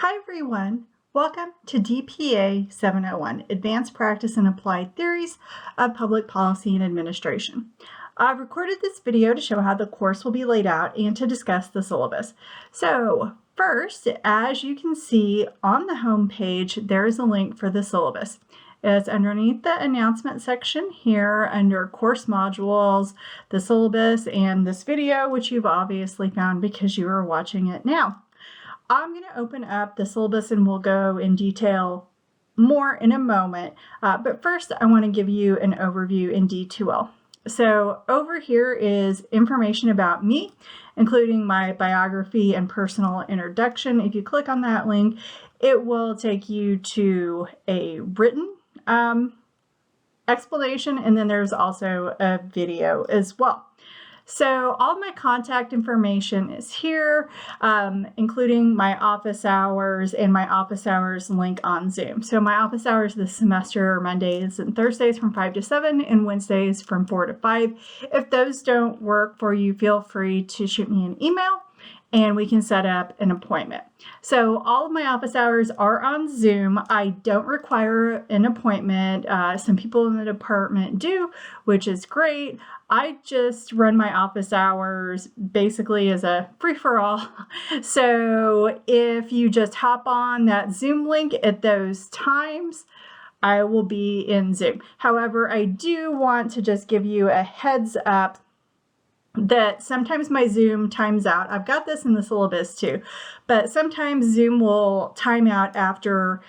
Hi everyone, welcome to DPA701, Advanced Practice and Applied Theories of Public Policy and Administration. I've recorded this video to show how the course will be laid out and to discuss the syllabus. So first, as you can see on the home page, there is a link for the syllabus. It's underneath the announcement section here under course modules, the syllabus, and this video, which you've obviously found because you are watching it now. I'm going to open up the syllabus and we'll go in detail more in a moment. But first, I want to give you an overview in D2L. So over here is information about me, including my biography and personal introduction. If you click on that link, it will take you to a written explanation, and then there's also a video as well. So all my contact information is here, including my office hours and my office hours link on Zoom. So my office hours this semester are Mondays and Thursdays from 5 to 7 and Wednesdays from 4 to 5. If those don't work for you, feel free to shoot me an email and we can set up an appointment. So all of my office hours are on Zoom. I don't require an appointment. Some people in the department do, which is great. I just run my office hours basically as a free-for-all. So if you just hop on that Zoom link at those times, I will be in Zoom. However, I do want to just give you a heads up that sometimes my Zoom times out. I've got this in the syllabus too, but sometimes Zoom will time out after,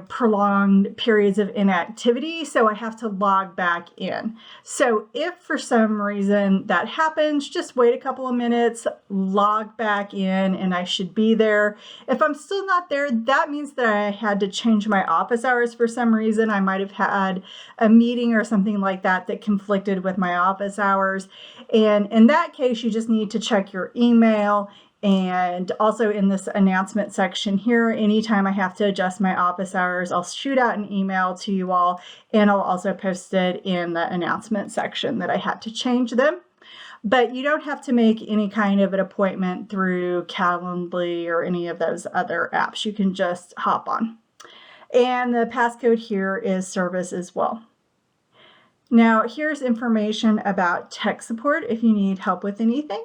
prolonged periods of inactivity, so I have to log back in. So if for some reason that happens, just wait a couple of minutes, log back in, and I should be there. If I'm still not there, that means that I had to change my office hours for some reason. I might have had a meeting or something like that that conflicted with my office hours. And in that case, you just need to check your email. And also in this announcement section here, anytime I have to adjust my office hours, I'll shoot out an email to you all, and I'll also post it in the announcement section that I had to change them. But you don't have to make any kind of an appointment through Calendly or any of those other apps. You can just hop on. And the passcode here is service as well. Now, here's information about tech support if you need help with anything.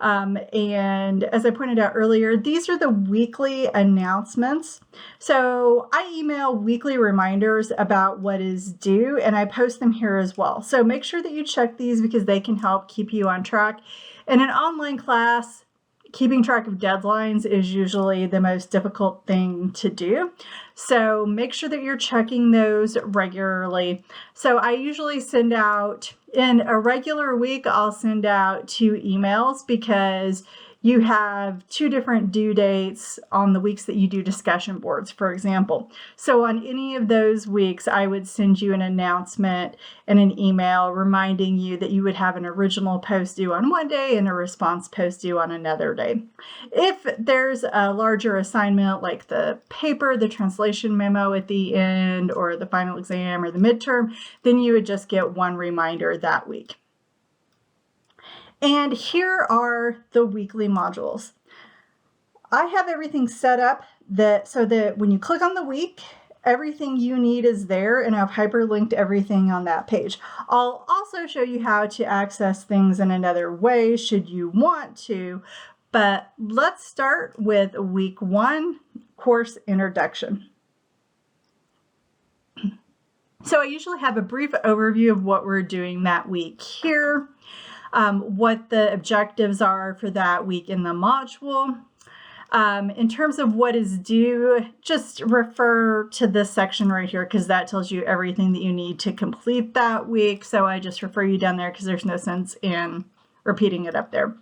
And as I pointed out earlier, these are the weekly announcements. So I email weekly reminders about what is due, and I post them here as well. So make sure that you check these because they can help keep you on track. In an online class, keeping track of deadlines is usually the most difficult thing to do. So make sure that you're checking those regularly. So I usually send out, in a regular week, I'll send out 2 emails because you have 2 different due dates on the weeks that you do discussion boards, for example. So on any of those weeks, I would send you an announcement and an email reminding you that you would have an original post due on one day and a response post due on another day. If there's a larger assignment like the paper, the translation memo at the end, or the final exam or the midterm, then you would just get 1 reminder that week. And here are the weekly modules. I have everything set up so that when you click on the week, everything you need is there, and I've hyperlinked everything on that page. I'll also show you how to access things in another way should you want to, but let's start with week 1, course introduction. So I usually have a brief overview of what we're doing that week here. What the objectives are for that week in the module. In terms of what is due, just refer to this section right here because that tells you everything that you need to complete that week. So I just refer you down there because there's no sense in repeating it up there.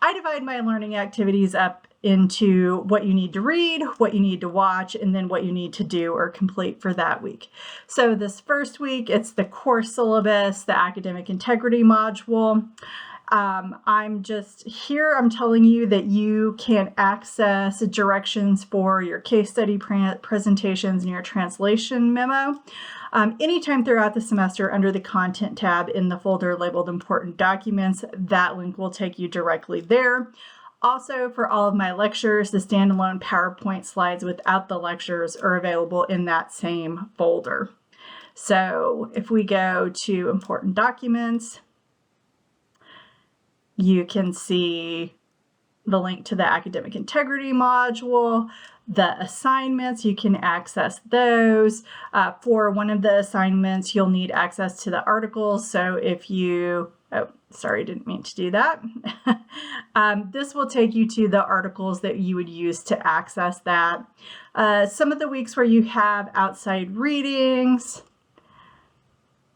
I divide my learning activities up into what you need to read, what you need to watch, and then what you need to do or complete for that week. So this first week, it's the course syllabus, the academic integrity module. I'm telling you that you can access directions for your case study presentations and your translation memo anytime throughout the semester under the content tab in the folder labeled important documents. That link will take you directly there. Also, for all of my lectures, the standalone PowerPoint slides without the lectures are available in that same folder. So if we go to important documents, you can see the link to the academic integrity module, the assignments, you can access those. For one of the assignments, you'll need access to the articles. So if you, oh, sorry, didn't mean to do that. This will take you to the articles that you would use to access that. Some of the weeks where you have outside readings,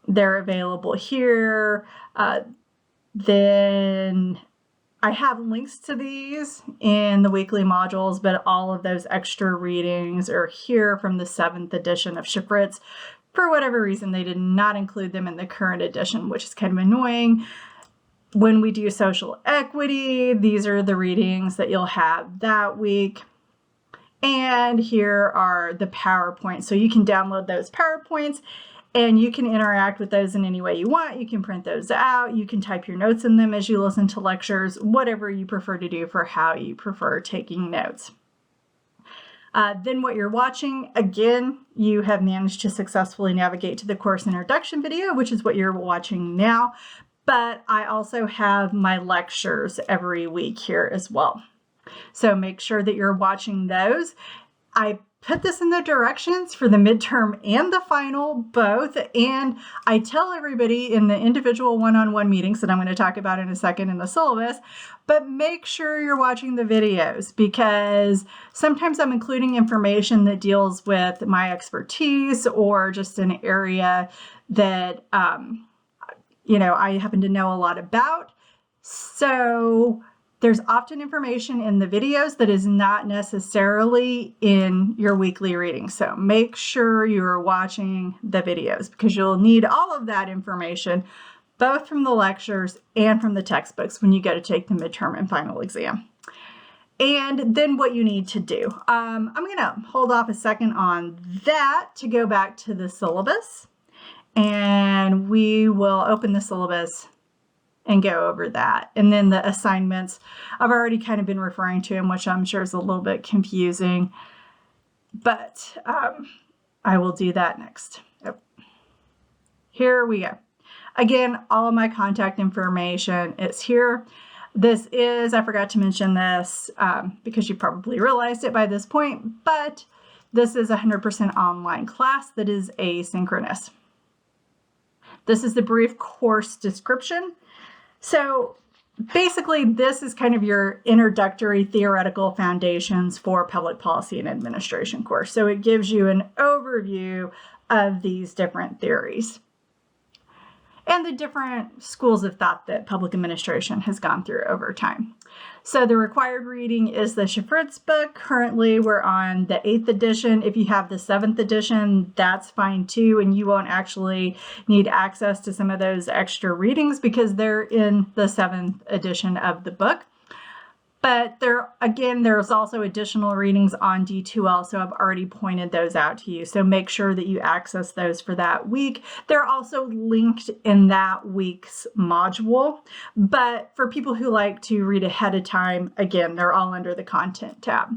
they're available here. Then I have links to these in the weekly modules, but all of those extra readings are here from the 7th edition of Shifritz. For whatever reason, they did not include them in the current edition, which is kind of annoying. When we do social equity, these are the readings that you'll have that week. And here are the PowerPoints. So you can download those PowerPoints and you can interact with those in any way you want. You can print those out. You can type your notes in them as you listen to lectures, whatever you prefer to do for how you prefer taking notes. Then what you're watching, again, you have managed to successfully navigate to the course introduction video, which is what you're watching now. But I also have my lectures every week here as well. So make sure that you're watching those. I put this in the directions for the midterm and the final, both. And I tell everybody in the individual one-on-one meetings that I'm going to talk about in a second in the syllabus, but make sure you're watching the videos because sometimes I'm including information that deals with my expertise or just an area that, I happen to know a lot about. So there's often information in the videos that is not necessarily in your weekly reading. So make sure you're watching the videos because you'll need all of that information, both from the lectures and from the textbooks when you go to take the midterm and final exam. And then what you need to do. I'm going to hold off a second on that to go back to the syllabus. And we will open the syllabus and go over that. And then the assignments, I've already kind of been referring to them, which I'm sure is a little bit confusing, but I will do that next. Yep. Here we go. Again, all of my contact information is here. This is, I forgot to mention this because you probably realized it by this point, but this is a 100% online class that is asynchronous. This is the brief course description. So basically, this is kind of your introductory theoretical foundations for public policy and administration course. So it gives you an overview of these different theories and the different schools of thought that public administration has gone through over time. So the required reading is the Shifritz book. Currently, we're on the 8th edition. If you have the 7th edition, that's fine too, and you won't actually need access to some of those extra readings because they're in the 7th edition of the book. But there's also additional readings on D2L, so I've already pointed those out to you. So make sure that you access those for that week. They're also linked in that week's module. But for people who like to read ahead of time, again, they're all under the content tab.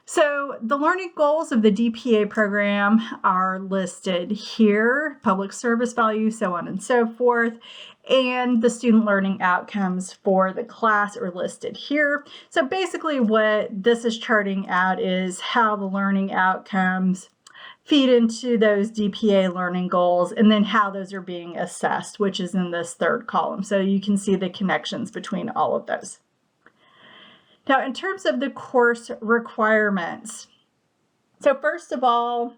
So the learning goals of the DPA program are listed here, public service value, so on and so forth. And the student learning outcomes for the class are listed here. So basically what this is charting out is how the learning outcomes feed into those DPA learning goals and then how those are being assessed, which is in this third column. So you can see the connections between all of those. Now, in terms of the course requirements, so first of all,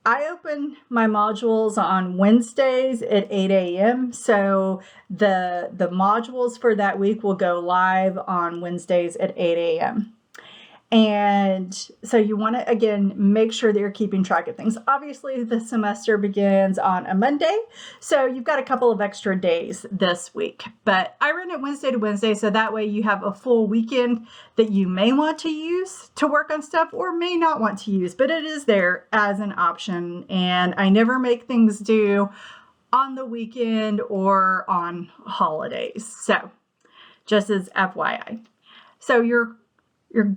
I open my modules on Wednesdays at 8 a.m. So the modules for that week will go live on Wednesdays at 8 a.m. And so you want to, again, make sure that you're keeping track of things. Obviously, the semester begins on a Monday, so you've got a couple of extra days this week. But I run it Wednesday to Wednesday, so that way you have a full weekend that you may want to use to work on stuff or may not want to use, but it is there as an option. And I never make things due on the weekend or on holidays. So just as FYI. So your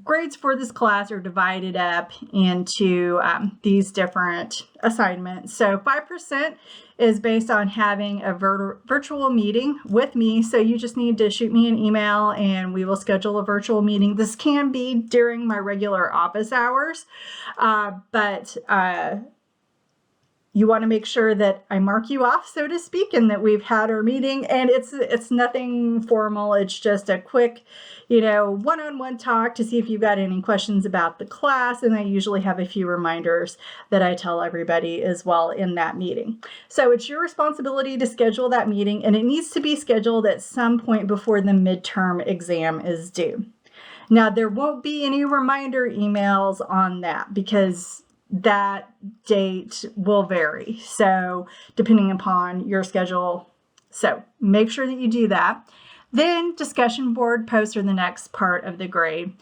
grades for this class are divided up into these different assignments. So 5% is based on having a virtual meeting with me. So you just need to shoot me an email and we will schedule a virtual meeting. This can be during my regular office hours, but you want to make sure that I mark you off, so to speak, and that we've had our meeting. And it's nothing formal. It's just a quick, one-on-one talk to see if you've got any questions about the class. And I usually have a few reminders that I tell everybody as well in that meeting. So it's your responsibility to schedule that meeting, and it needs to be scheduled at some point before the midterm exam is due. Now, there won't be any reminder emails on that because that date will vary. So depending upon your schedule. So make sure that you do that. Then discussion board posts are the next part of the grade.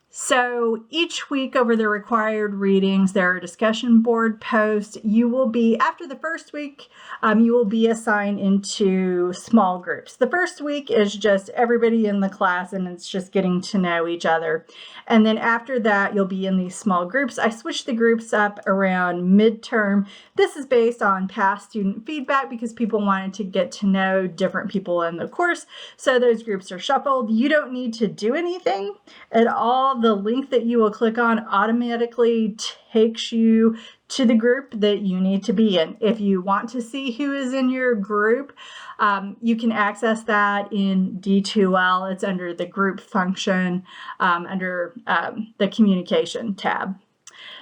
So each week over the required readings, there are discussion board posts. You will be, after the first week, you will be assigned into small groups. The first week is just everybody in the class and it's just getting to know each other. And then after that, you'll be in these small groups. I switched the groups up around midterm. This is based on past student feedback because people wanted to get to know different people in the course. So those groups are shuffled. You don't need to do anything at all. The link that you will click on automatically takes you to the group that you need to be in. If you want to see who is in your group, you can access that in D2L. It's under the group function under the communication tab.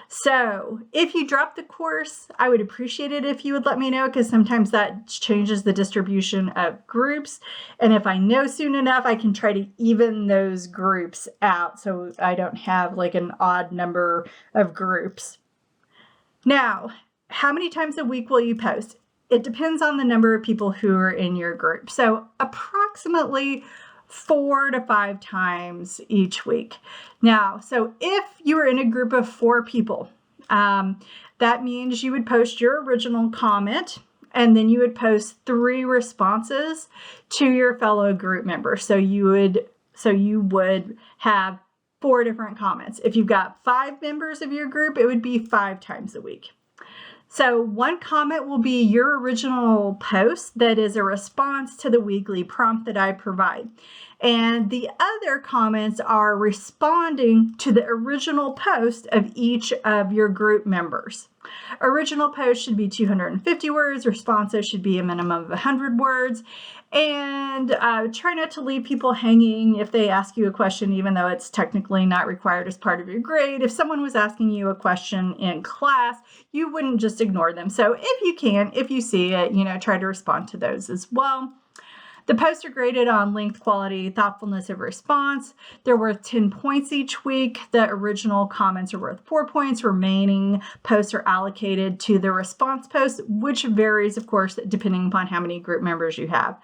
So if you drop the course, I would appreciate it if you would let me know, because sometimes that changes the distribution of groups. And if I know soon enough, I can try to even those groups out so I don't have like an odd number of groups. Now, how many times a week will you post? It depends on the number of people who are in your group. So approximately 4 to 5 times each week. Now, so if you are in a group of 4 people, that means you would post your original comment and then you would post 3 responses to your fellow group members. So you would have 4 different comments. If you've got 5 members of your group, it would be 5 times a week. So one comment will be your original post that is a response to the weekly prompt that I provide. And the other comments are responding to the original post of each of your group members. Original post should be 250 words. Responses should be a minimum of 100 words. And try not to leave people hanging if they ask you a question, even though it's technically not required as part of your grade. If someone was asking you a question in class, you wouldn't just ignore them. So if you can, if you see it, try to respond to those as well. The posts are graded on length, quality, thoughtfulness of response. They're worth 10 points each week. The original comments are worth 4 points. Remaining posts are allocated to the response post, which varies, of course, depending upon how many group members you have.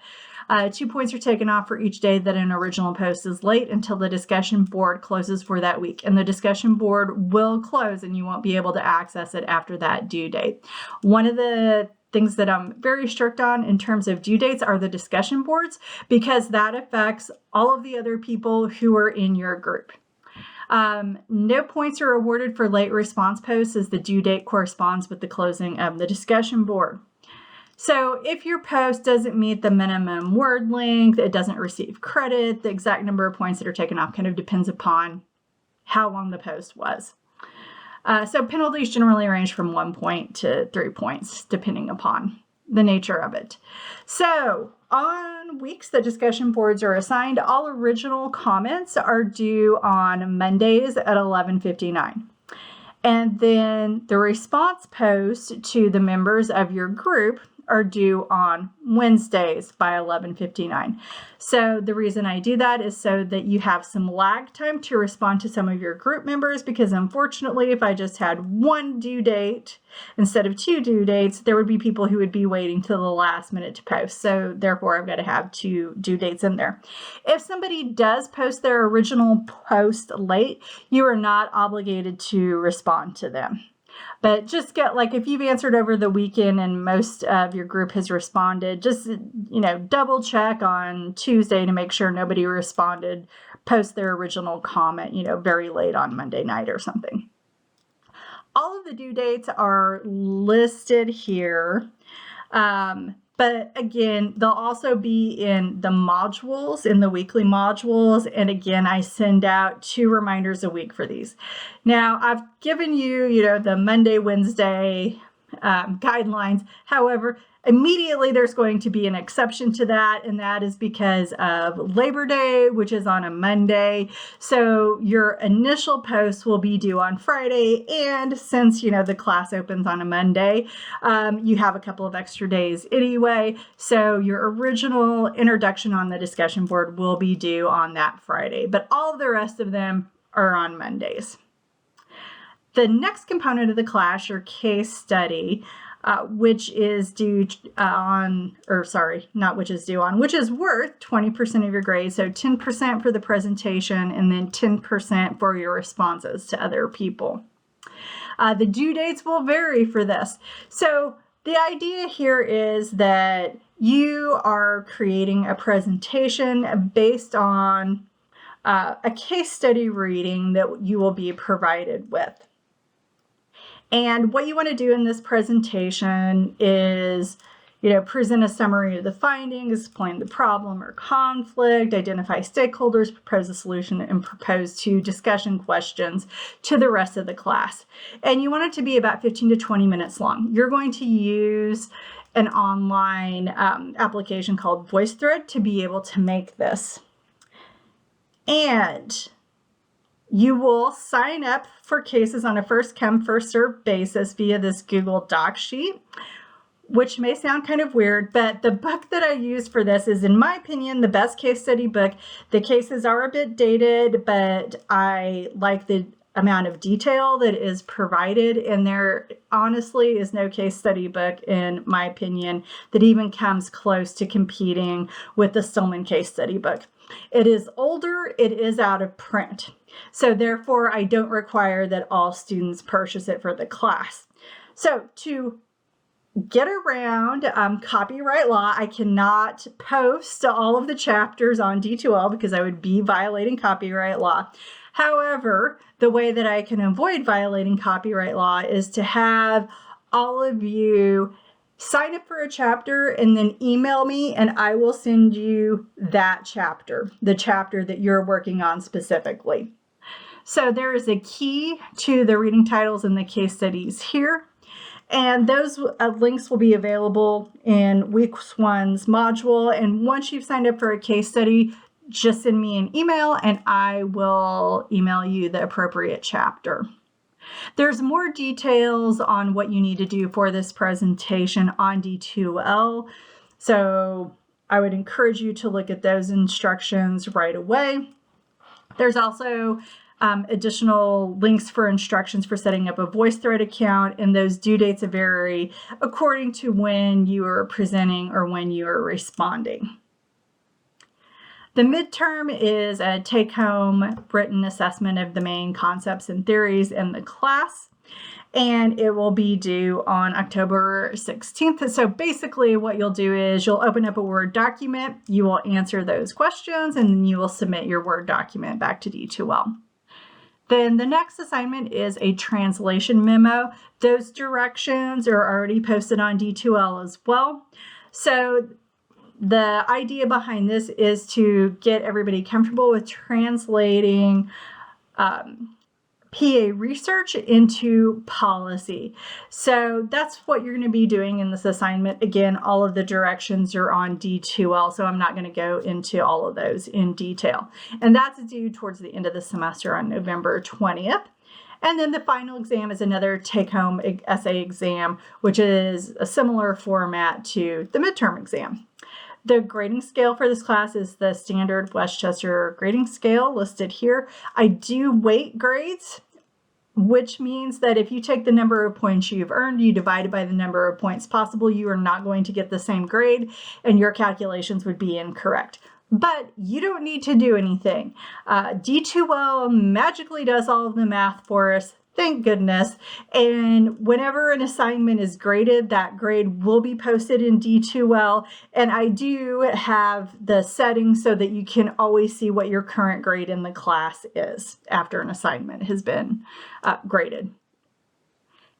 2 points are taken off for each day that an original post is late until the discussion board closes for that week. And the discussion board will close and you won't be able to access it after that due date. One of the things that I'm very strict on in terms of due dates are the discussion boards, because that affects all of the other people who are in your group. No points are awarded for late response posts as the due date corresponds with the closing of the discussion board. So if your post doesn't meet the minimum word length, it doesn't receive credit. The exact number of points that are taken off kind of depends upon how long the post was. So penalties generally range from 1 point to 3 points, depending upon the nature of it. So on weeks that discussion boards are assigned, all original comments are due on Mondays at 11:59. And then the response posts to the members of your group are due on Wednesdays by 11:59. So the reason I do that is so that you have some lag time to respond to some of your group members, because unfortunately, if I just had 1 due date instead of 2 due dates, there would be people who would be waiting till the last minute to post. So therefore, I've got to have 2 due dates in there. If somebody does post their original post late, you are not obligated to respond to them. But just if you've answered over the weekend and most of your group has responded, just, double check on Tuesday to make sure nobody responded post their original comment, very late on Monday night or something. All of the due dates are listed here. But again, they'll also be in the modules, in the weekly modules. And again, I send out 2 reminders a week for these. Now, I've given you, the Monday, Wednesday guidelines. However, immediately there's going to be an exception to that, and that is because of Labor Day, which is on a Monday. So your initial post will be due on Friday, and since the class opens on a Monday, you have a couple of extra days anyway. So your original introduction on the discussion board will be due on that Friday, but all of the rest of them are on Mondays. The next component of the class, your case study, which is worth 20% of your grade. So 10% for the presentation and then 10% for your responses to other people. The due dates will vary for this. So the idea here is that you are creating a presentation based on a case study reading that you will be provided with. And what you want to do in this presentation is, present a summary of the findings, explain the problem or conflict, identify stakeholders, propose a solution, and propose 2 discussion questions to the rest of the class. And you want it to be about 15 to 20 minutes long. You're going to use an online application called VoiceThread to be able to make this. And you will sign up for cases on a first come, first served basis via this Google Doc sheet, which may sound kind of weird, but the book that I use for this is, in my opinion, the best case study book. The cases are a bit dated, but I like the amount of detail that is provided, and there honestly is no case study book, in my opinion, that even comes close to competing with the Stillman case study book. It is older, it is out of print. So therefore, I don't require that all students purchase it for the class. So to get around copyright law, I cannot post all of the chapters on D2L because I would be violating copyright law. However, the way that I can avoid violating copyright law is to have all of you sign up for a chapter and then email me, and I will send you that chapter, the chapter that you're working on specifically. So there is a key to the reading titles and the case studies here, and those links will be available in week 1's module. And once you've signed up for a case study, just send me an email and I will email you the appropriate chapter. There's more details on what you need to do for this presentation on D2L. So I would encourage you to look at those instructions right away. There's also additional links for instructions for setting up a VoiceThread account, and those due dates vary according to when you are presenting or when you are responding. The midterm is a take-home written assessment of the main concepts and theories in the class, and it will be due on October 16th. So basically what you'll do is you'll open up a Word document, you will answer those questions, and then you will submit your Word document back to D2L. Then the next assignment is a translation memo. Those directions are already posted on D2L as well. So the idea behind this is to get everybody comfortable with translating PA research into policy. So that's what you're going to be doing in this assignment. Again, all of the directions are on D2L, so I'm not going to go into all of those in detail. And that's due towards the end of the semester on November 20th. And then the final exam is another take-home essay exam, which is a similar format to the midterm exam. The grading scale for this class is the standard Westchester grading scale listed here. I do weight grades, which means that if you take the number of points you've earned, you divide it by the number of points possible, you are not going to get the same grade and your calculations would be incorrect. But you don't need to do anything. D2L magically does all of the math for us. Thank goodness. And whenever an assignment is graded, that grade will be posted in D2L. And I do have the settings so that you can always see what your current grade in the class is after an assignment has been graded.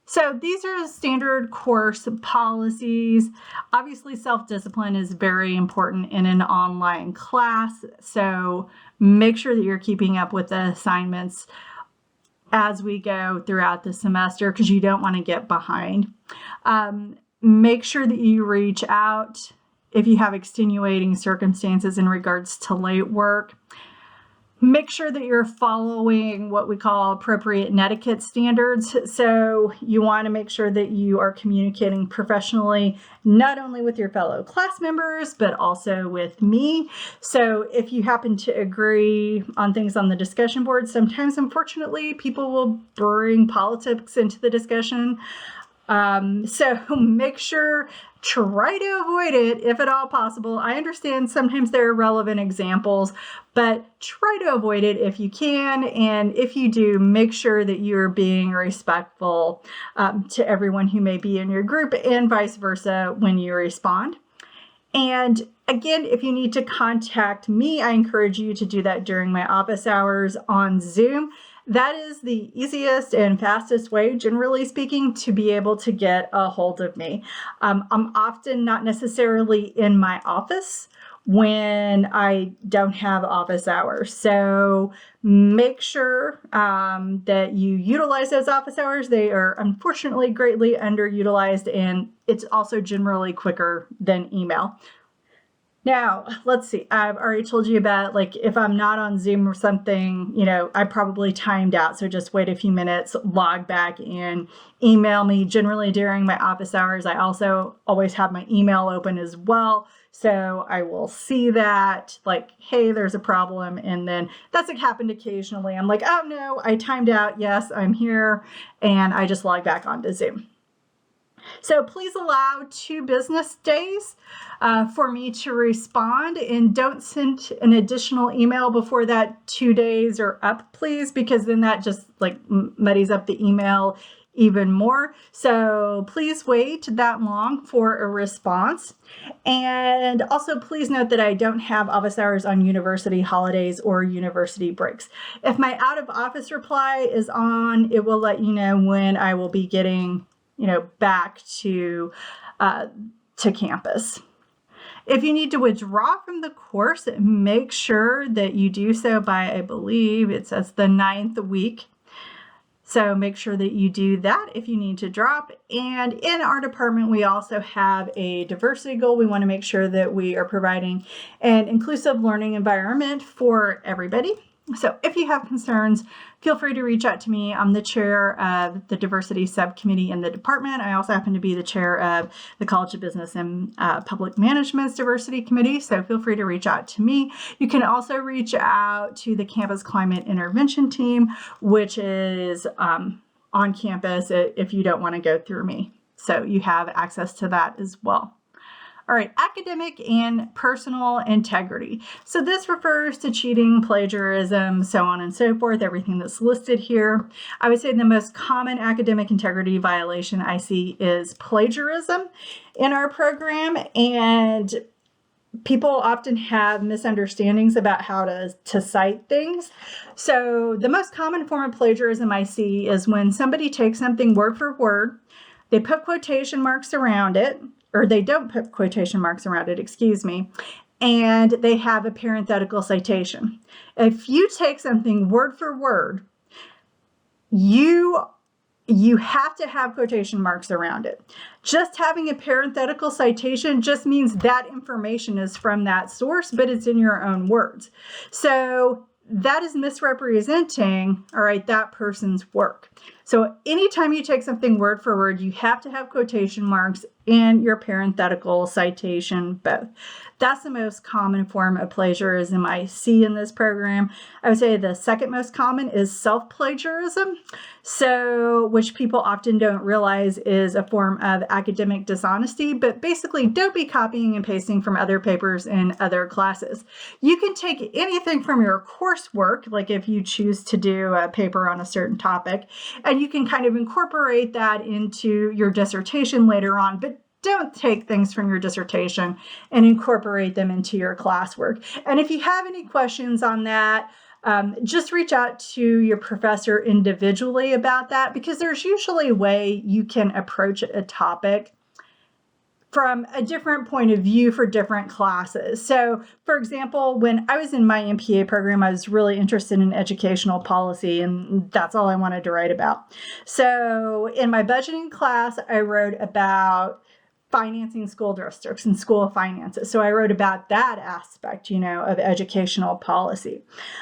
So these are standard course policies. Obviously, self-discipline is very important in an online class. So make sure that you're keeping up with the assignments as we go throughout the semester, because you don't want to get behind. Make sure that you reach out if you have extenuating circumstances in regards to late work. Make sure that you're following what we call appropriate etiquette standards. So you want to make sure that you are communicating professionally, not only with your fellow class members, but also with me. So if you happen to agree on things on the discussion board, sometimes, unfortunately, people will bring politics into the discussion. So make sure, try to avoid it if at all possible. I understand sometimes there are relevant examples, but try to avoid it if you can. And if you do, make sure that you're being respectful to everyone who may be in your group and vice versa when you respond. And again, if you need to contact me, I encourage you to do that during my office hours on Zoom. That is the easiest and fastest way, generally speaking, to be able to get a hold of me. I'm often not necessarily in my office when I don't have office hours. So make sure that you utilize those office hours. They are unfortunately greatly underutilized, and it's also generally quicker than email. Now, let's see. I've already told you about, like, if I'm not on Zoom or something, I probably timed out. So just wait a few minutes, log back in, email me. Generally during my office hours, I also always have my email open as well. So I will see that, like, hey, there's a problem. And then that's happened occasionally. I'm like, oh no, I timed out. Yes, I'm here. And I just log back onto Zoom. So please allow 2 business days for me to respond, and don't send an additional email before that 2 days are up, please, because then that just muddies up the email even more. So please wait that long for a response. And also please note that I don't have office hours on university holidays or university breaks. If my out of office reply is on, it will let you know when I will be getting back to campus. If you need to withdraw from the course, make sure that you do so by, I believe it says the 9th week. So make sure that you do that if you need to drop. And in our department, we also have a diversity goal. We want to make sure that we are providing an inclusive learning environment for everybody. So if you have concerns, feel free to reach out to me. I'm the chair of the diversity subcommittee in the department. I also happen to be the chair of the College of Business and Public Management's diversity committee. So feel free to reach out to me. You can also reach out to the campus climate intervention team, which is on campus if you don't want to go through me. So you have access to that as well. All right, academic and personal integrity. So this refers to cheating, plagiarism, so on and so forth, everything that's listed here. I would say the most common academic integrity violation I see is plagiarism in our program, and people often have misunderstandings about how to cite things. So the most common form of plagiarism I see is when somebody takes something word for word, they put quotation marks around it, or they don't put quotation marks around it, excuse me, and they have a parenthetical citation. If you take something word for word, you have to have quotation marks around it. Just having a parenthetical citation just means that information is from that source, but it's in your own words. So that is misrepresenting, all right, that person's work. So anytime you take something word for word, you have to have quotation marks and your parenthetical citation both. That's the most common form of plagiarism I see in this program. I would say the second most common is self-plagiarism, which people often don't realize is a form of academic dishonesty, but basically don't be copying and pasting from other papers in other classes. You can take anything from your coursework, like if you choose to do a paper on a certain topic, and you can kind of incorporate that into your dissertation later on, but don't take things from your dissertation and incorporate them into your classwork. And if you have any questions on that, just reach out to your professor individually about that, because there's usually a way you can approach a topic from a different point of view for different classes. So, for example, when I was in my MPA program, I was really interested in educational policy, and that's all I wanted to write about. So in my budgeting class, I wrote about financing school districts and school finances. So I wrote about that aspect, of educational policy.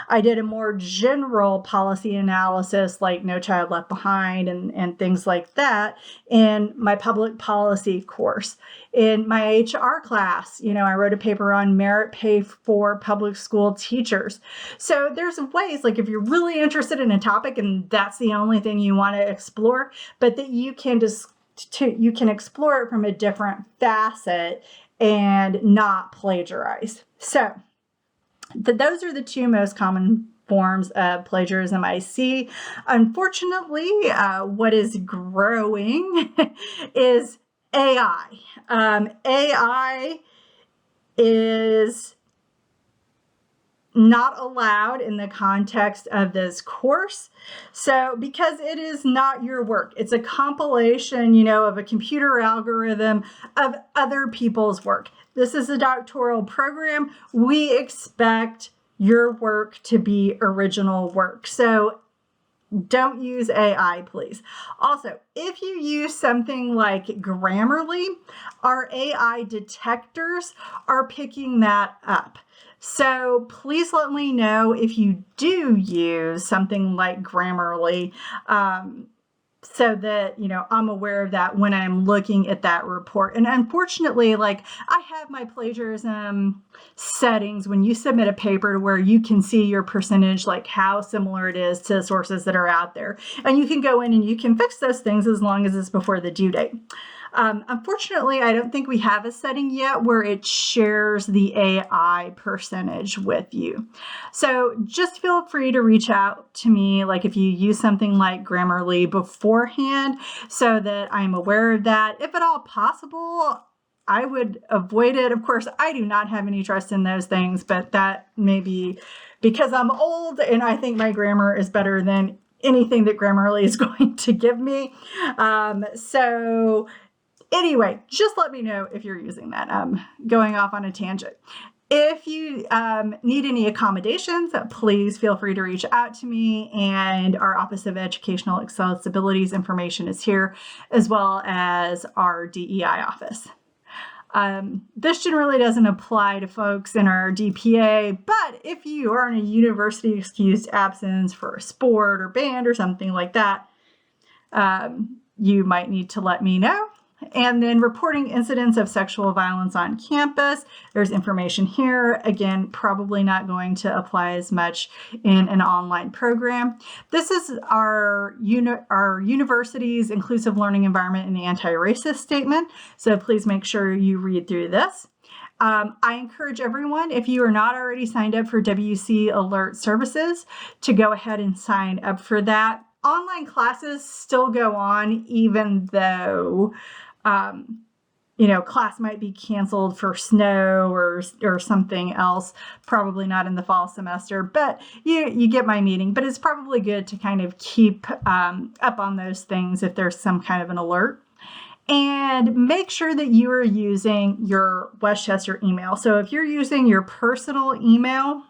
I did a more general policy analysis like No Child Left Behind and things like that in my public policy course. In my HR class, I wrote a paper on merit pay for public school teachers. So there's ways, like if you're really interested in a topic and that's the only thing you want to explore, but that you can you can explore it from a different facet and not plagiarize. So those are the two most common forms of plagiarism I see. Unfortunately, what is growing is AI. AI is not allowed in the context of this course. So, because it is not your work, it's a compilation, of a computer algorithm of other people's work. This is a doctoral program. We expect your work to be original work. So, don't use AI, please. Also, if you use something like Grammarly, our AI detectors are picking that up. So please let me know if you do use something like Grammarly, so that, I'm aware of that when I'm looking at that report. And unfortunately, I have my plagiarism settings when you submit a paper to where you can see your percentage, like how similar it is to sources that are out there. And you can go in and you can fix those things as long as it's before the due date. Unfortunately, I don't think we have a setting yet where it shares the AI percentage with you. So just feel free to reach out to me, like if you use something like Grammarly beforehand, so that I'm aware of that. If at all possible, I would avoid it. Of course, I do not have any trust in those things, but that may be because I'm old and I think my grammar is better than anything that Grammarly is going to give me. So anyway, just let me know if you're using that. I'm going off on a tangent. If you need any accommodations, please feel free to reach out to me, and our Office of Educational Accessibility's information is here, as well as our DEI office. This generally doesn't apply to folks in our DPA, but if you are in a university excused absence for a sport or band or something like that, you might need to let me know. And then reporting incidents of sexual violence on campus. There's information here. Again, probably not going to apply as much in an online program. This is our university's inclusive learning environment and anti-racist statement. So please make sure you read through this. I encourage everyone, if you are not already signed up for WC Alert Services, to go ahead and sign up for that. Online classes still go on, even though class might be canceled for snow or something else, probably not in the fall semester, but you get my meaning. But it's probably good to kind of keep up on those things if there's some kind of an alert. And make sure that you are using your Westchester email. So if you're using your personal email,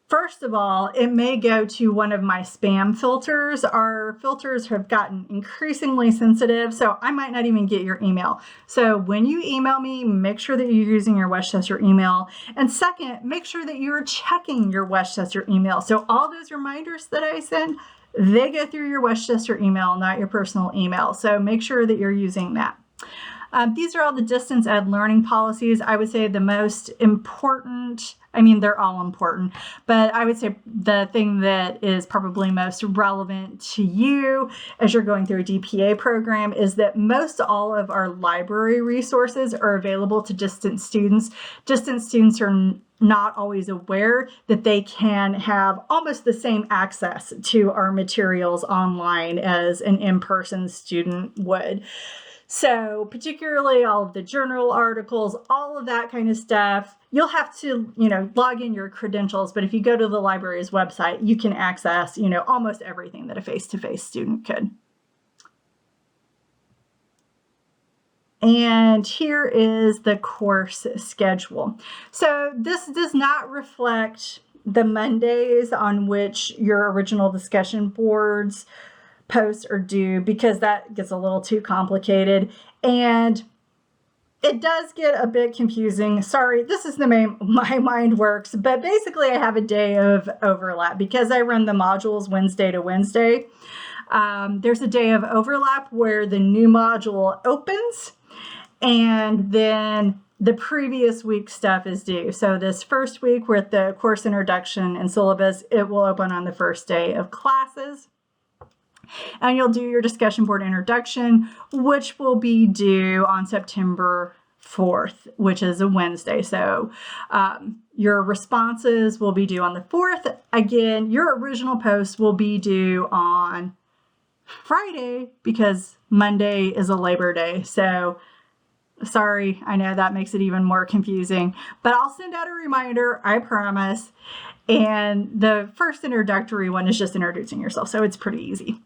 first of all, it may go to one of my spam filters. Our filters have gotten increasingly sensitive, so I might not even get your email. So when you email me, make sure that you're using your Westchester email. And second, make sure that you're checking your Westchester email. So all those reminders that I send, They go through your Westchester email, not your personal email. So make sure that you're using that. These are all the distance ed learning policies. I would say the most important, I mean, they're all important, but I would say the thing that is probably most relevant to you as you're going through a DPA program is that most all of our library resources are available to distance students. Distance students are not always aware that they can have almost the same access to our materials online as an in-person student would. So particularly all of the journal articles, all of that kind of stuff, you'll have to, log in your credentials. But if you go to the library's website, you can access, almost everything that a face-to-face student could. And here is the course schedule. So this does not reflect the Mondays on which your original discussion boards posts are due, because that gets a little too complicated and it does get a bit confusing. Sorry, this is the way my mind works, but basically I have a day of overlap because I run the modules Wednesday to Wednesday. There's a day of overlap where the new module opens and then the previous week's stuff is due. So this first week with the course introduction and syllabus, it will open on the first day of classes. And you'll do your discussion board introduction, which will be due on September 4th, which is a Wednesday. So your responses will be due on the 4th. Again, your original post will be due on Friday because Monday is a Labor Day. So sorry, I know that makes it even more confusing, but I'll send out a reminder, I promise. And the first introductory one is just introducing yourself, so it's pretty easy.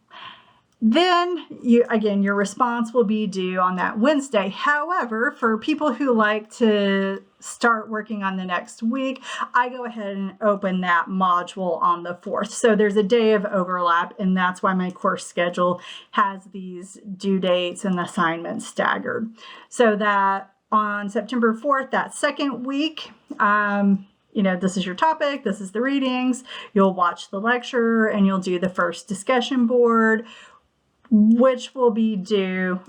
Then, your response will be due on that Wednesday. However, for people who like to start working on the next week, I go ahead and open that module on the 4th. So there's a day of overlap, and that's why my course schedule has these due dates and assignments staggered. So that on September 4th, that second week, this is your topic, this is the readings, you'll watch the lecture, and you'll do the first discussion board, which will be due,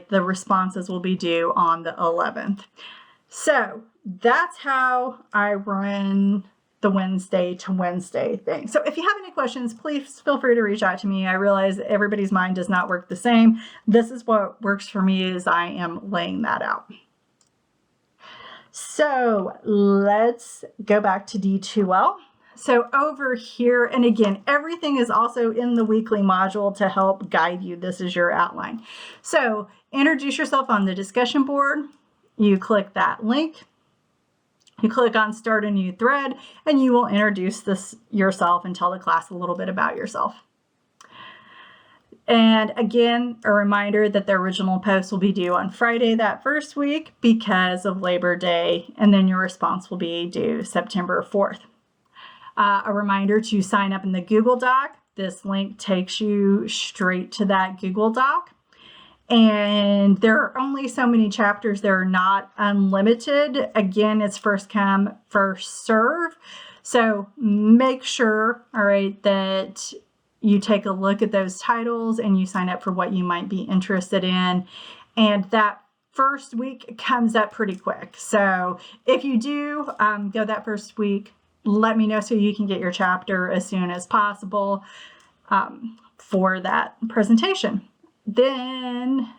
the responses will be due on the 11th. So that's how I run the Wednesday to Wednesday thing. So if you have any questions, please feel free to reach out to me. I realize that everybody's mind does not work the same. This is what works for me as I am laying that out. So let's go back to D2L. So over here, and again, everything is also in the weekly module to help guide you. This is your outline. So introduce yourself on the discussion board. You click that link. You click on Start a New Thread, and you will introduce yourself and tell the class a little bit about yourself. And again, a reminder that the original post will be due on Friday that first week because of Labor Day, and then your response will be due September 4th. A reminder to sign up in the Google Doc. This link takes you straight to that Google Doc. And there are only so many chapters. They're not unlimited. Again, it's first come, first serve. So make sure, that you take a look at those titles and you sign up for what you might be interested in. And that first week comes up pretty quick. So if you do go that first week, let me know so you can get your chapter as soon as possible for that presentation. Then,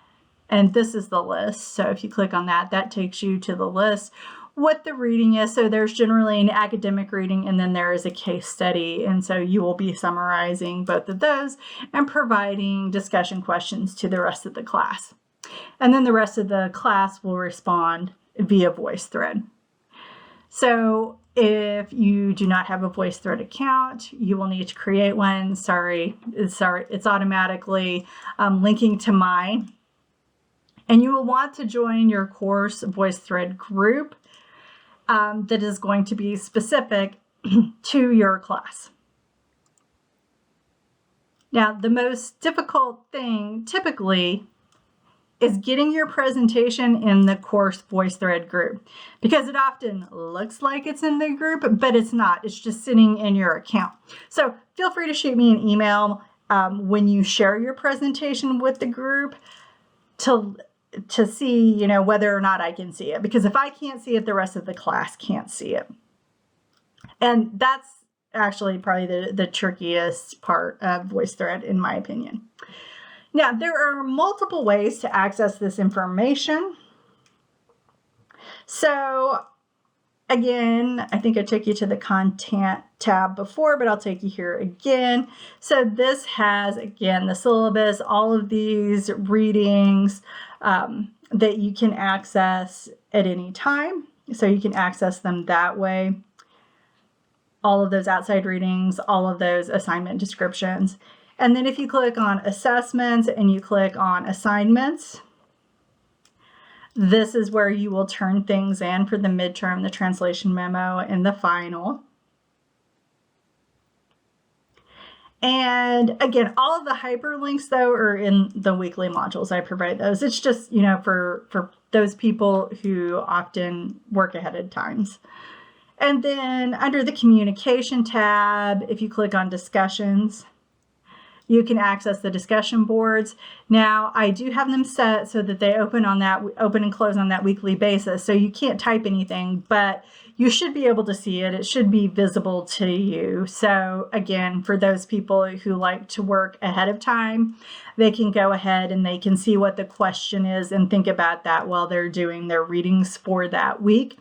and this is the list. So if you click on that, that takes you to the list. What the reading is. So there's generally an academic reading and then there is a case study. And so you will be summarizing both of those and providing discussion questions to the rest of the class. And then the rest of the class will respond via VoiceThread. So if you do not have a VoiceThread account, you will need to create one. It's automatically linking to mine. And you will want to join your course VoiceThread group that is going to be specific to your class. Now, the most difficult thing typically is getting your presentation in the course VoiceThread group, because it often looks like it's in the group, but it's not. It's just sitting in your account. So feel free to shoot me an email when you share your presentation with the group to see, you know, whether or not I can see it. Because if I can't see it, the rest of the class can't see it. And that's actually probably the trickiest part of VoiceThread, in my opinion. Now, there are multiple ways to access this information. So again, I think I took you to the content tab before, but I'll take you here again. So this has, again, the syllabus, all of these readings that you can access at any time. So you can access them that way. All of those outside readings, all of those assignment descriptions. And then if you click on assessments and you click on assignments, this is where you will turn things in for the midterm, the translation memo, and the final. And again, all of the hyperlinks, though, are in the weekly modules. I provide those. It's just, you know, for those people who often work ahead of times. And then under the communication tab, if you click on discussions, you can access the discussion boards. Now, I do have them set so that they open and close on that weekly basis. So you can't type anything, but you should be able to see it. It should be visible to you. So again, for those people who like to work ahead of time, they can go ahead and they can see what the question is and think about that while they're doing their readings for that week.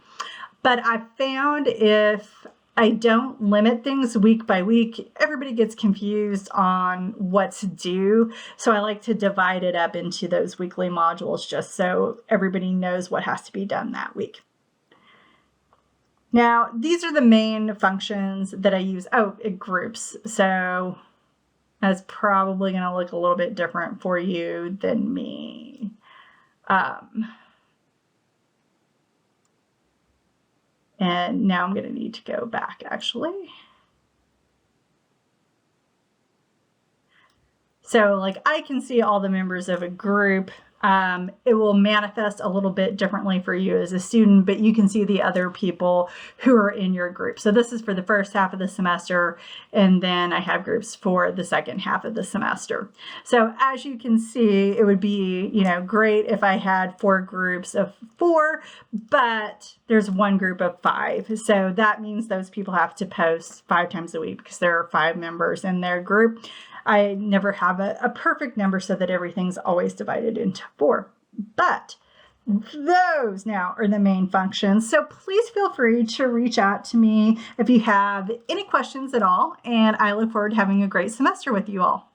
But I found if I don't limit things week by week, everybody gets confused on what's due. So I like to divide it up into those weekly modules just so everybody knows what has to be done that week. Now, these are the main functions that I use. Oh, it groups. So that's probably going to look a little bit different for you than me. And now I'm going to need to go back, actually. So like I can see all the members of a group. It will manifest a little bit differently for you as a student, but you can see the other people who are in your group. So this is for the first half of the semester, and then I have groups for the second half of the semester. So as you can see, it would be, you know, great if I had 4 groups of 4, but there's one group of 5. So that means those people have to post 5 times a week because there are 5 members in their group. I never have a perfect number so that everything's always divided into 4. But those now are the main functions. So please feel free to reach out to me if you have any questions at all. And I look forward to having a great semester with you all.